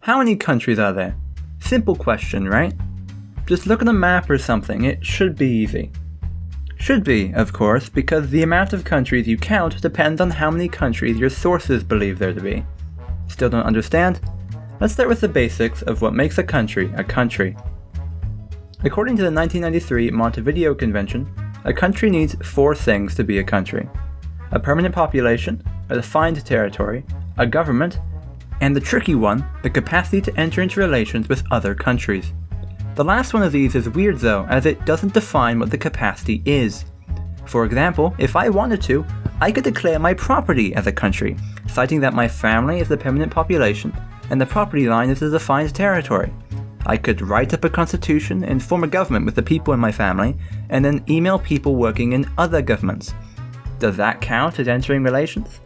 How many countries are there? Simple question, right? Just look at a map or something, it should be easy. Should be, of course, because the amount of countries you count depends on how many countries your sources believe there to be. Still don't understand? Let's start with the basics of what makes a country a country. According to the 1993 Montevideo Convention, a country needs 4 things to be a country: a permanent population, a defined territory, a government, and the tricky one, the capacity to enter into relations with other countries. The last one of these is weird though, as it doesn't define what the capacity is. For example, if I wanted to, I could declare my property as a country, citing that my family is the permanent population and the property line is a defined territory. I could write up a constitution and form a government with the people in my family, and then email people working in other governments. Does that count as entering relations?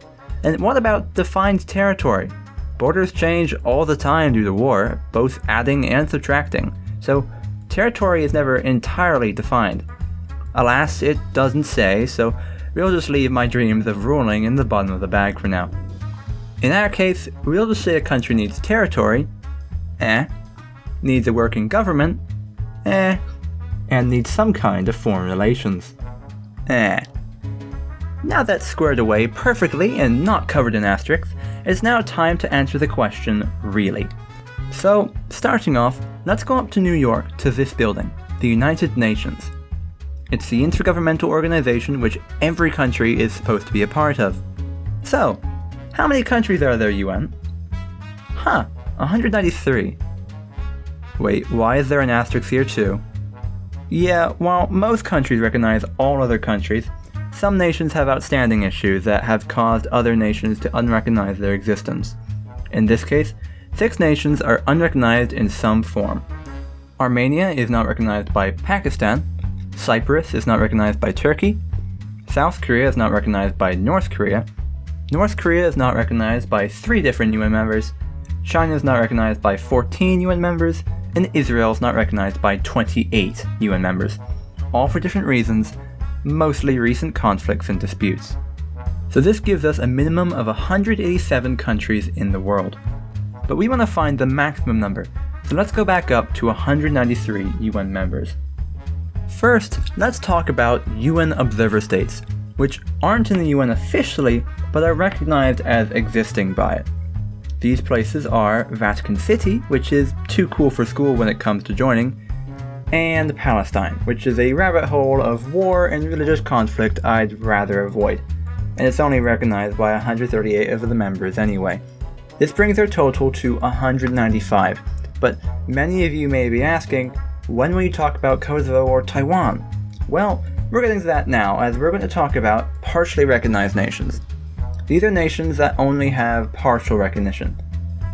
And what about defined territory? Borders change all the time due to war, both adding and subtracting, so territory is never entirely defined. Alas, it doesn't say, so we'll just leave my dreams of ruling in the bottom of the bag for now. In our case, we'll just say a country needs territory, needs a working government, and needs some kind of foreign relations, Now that's squared away perfectly and not covered in asterisks, it's now time to answer the question really. So, starting off, let's go up to New York to this building, the United Nations. It's the intergovernmental organization which every country is supposed to be a part of. So, how many countries are there, UN? 193. Wait, why is there an asterisk here too? Yeah, while most countries recognize all other countries, some nations have outstanding issues that have caused other nations to unrecognize their existence. In this case, 6 nations are unrecognized in some form. Armenia is not recognized by Pakistan, Cyprus is not recognized by Turkey, South Korea is not recognized by North Korea is not recognized by 3 different UN members, China is not recognized by 14 UN members, and Israel is not recognized by 28 UN members, all for different reasons, mostly recent conflicts and disputes. So this gives us a minimum of 187 countries in the world. But we want to find the maximum number, so let's go back up to 193 UN members. First, let's talk about UN observer states, which aren't in the UN officially, but are recognized as existing by it. These places are Vatican City, which is too cool for school when it comes to joining, and Palestine, which is a rabbit hole of war and religious conflict I'd rather avoid, and it's only recognized by 138 of the members anyway. This brings our total to 195, but many of you may be asking, when will you talk about Kosovo or Taiwan? Well, we're getting to that now, as we're going to talk about partially recognized nations. These are nations that only have partial recognition.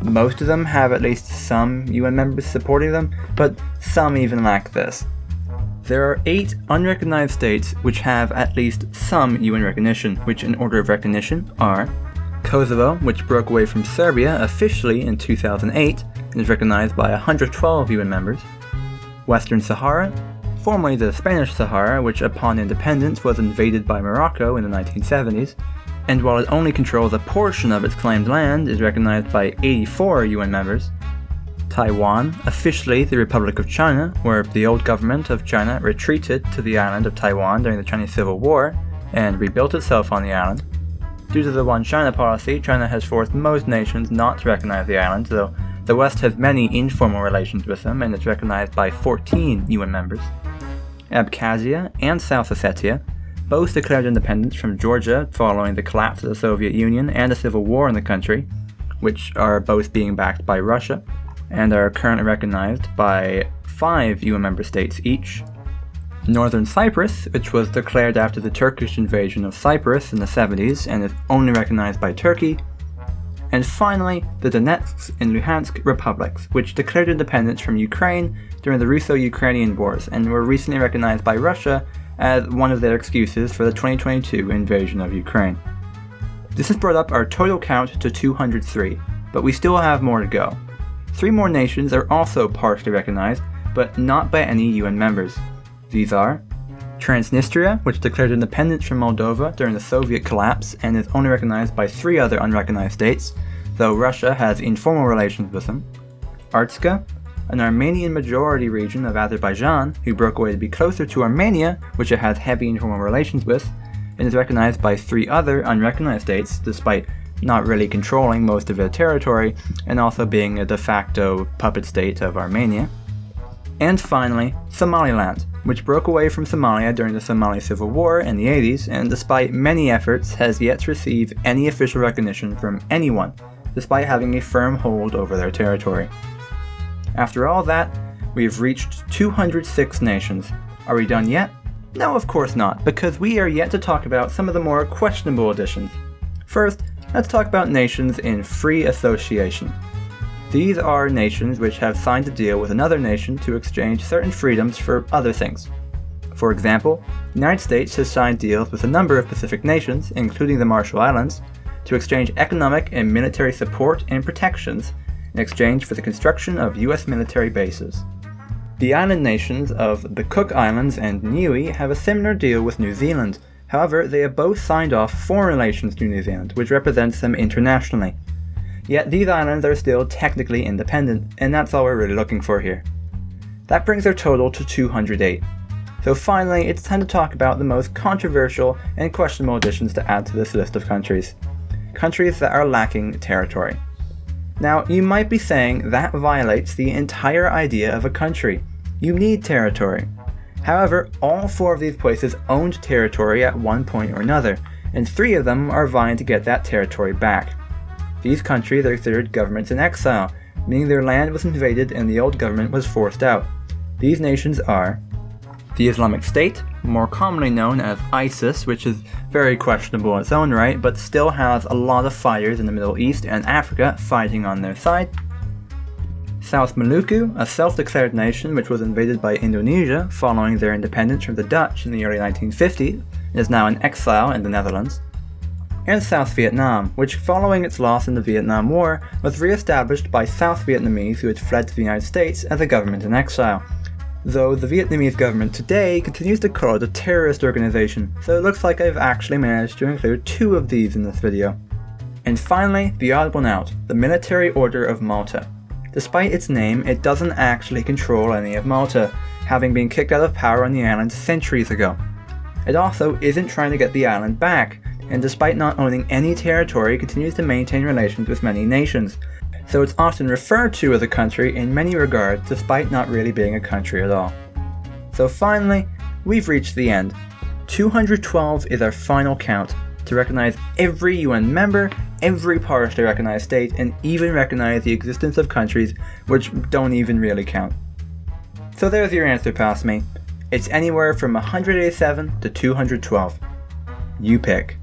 Most of them have at least some UN members supporting them, but some even lack this. There are 8 unrecognized states which have at least some UN recognition, which in order of recognition are Kosovo, which broke away from Serbia officially in 2008 and is recognized by 112 UN members, Western Sahara, formerly the Spanish Sahara, which upon independence was invaded by Morocco in the 1970s, and while it only controls a portion of its claimed land, is recognized by 84 UN members. Taiwan, officially the Republic of China, where the old government of China retreated to the island of Taiwan during the Chinese Civil War and rebuilt itself on the island. Due to the One China policy, China has forced most nations not to recognize the island, though the West has many informal relations with them and is recognized by 14 UN members. Abkhazia and South Ossetia, both declared independence from Georgia following the collapse of the Soviet Union and a civil war in the country, which are both being backed by Russia, and are currently recognized by 5 UN member states each. Northern Cyprus, which was declared after the Turkish invasion of Cyprus in the 70s and is only recognized by Turkey. And finally, the Donetsk and Luhansk republics, which declared independence from Ukraine during the Russo-Ukrainian wars and were recently recognized by Russia as one of their excuses for the 2022 invasion of Ukraine. This has brought up our total count to 203, but we still have more to go. 3 more nations are also partially recognized, but not by any UN members. These are Transnistria, which declared independence from Moldova during the Soviet collapse and is only recognized by 3 other unrecognized states, though Russia has informal relations with them. Artsakh, an Armenian majority region of Azerbaijan who broke away to be closer to Armenia, which it has heavy informal relations with, and is recognized by 3 other unrecognized states despite not really controlling most of their territory and also being a de facto puppet state of Armenia. And finally, Somaliland, which broke away from Somalia during the Somali Civil War in the 80s and despite many efforts has yet to receive any official recognition from anyone, despite having a firm hold over their territory. After all that, we've reached 206 nations. Are we done yet? No, of course not, because we are yet to talk about some of the more questionable additions. First, let's talk about nations in free association. These are nations which have signed a deal with another nation to exchange certain freedoms for other things. For example, the United States has signed deals with a number of Pacific nations, including the Marshall Islands, to exchange economic and military support and protections in exchange for the construction of US military bases. The island nations of the Cook Islands and Niue have a similar deal with New Zealand. However, they have both signed off foreign relations to New Zealand, which represents them internationally. Yet these islands are still technically independent, and that's all we're really looking for here. That brings our total to 208. So finally, it's time to talk about the most controversial and questionable additions to add to this list of countries. Countries that are lacking territory. Now, you might be saying that violates the entire idea of a country. You need territory. However, all 4 of these places owned territory at one point or another, and 3 of them are vying to get that territory back. These countries are considered governments in exile, meaning their land was invaded and the old government was forced out. These nations are the Islamic State, more commonly known as ISIS, which is very questionable in its own right, but still has a lot of fighters in the Middle East and Africa fighting on their side. South Maluku, a self-declared nation which was invaded by Indonesia following their independence from the Dutch in the early 1950s, and is now in exile in the Netherlands. And South Vietnam, which following its loss in the Vietnam War was re-established by South Vietnamese who had fled to the United States as a government in exile. Though the Vietnamese government today continues to call it a terrorist organization, so it looks like I've actually managed to include 2 of these in this video. And finally, the odd one out, the Military Order of Malta. Despite its name, it doesn't actually control any of Malta, having been kicked out of power on the island centuries ago. It also isn't trying to get the island back, and despite not owning any territory, continues to maintain relations with many nations, so it's often referred to as a country in many regards despite not really being a country at all. So finally, we've reached the end. 212 is our final count to recognize every UN member, every partially recognized state, and even recognize the existence of countries which don't even really count. So there's your answer, past me. It's anywhere from 187 to 212. You pick.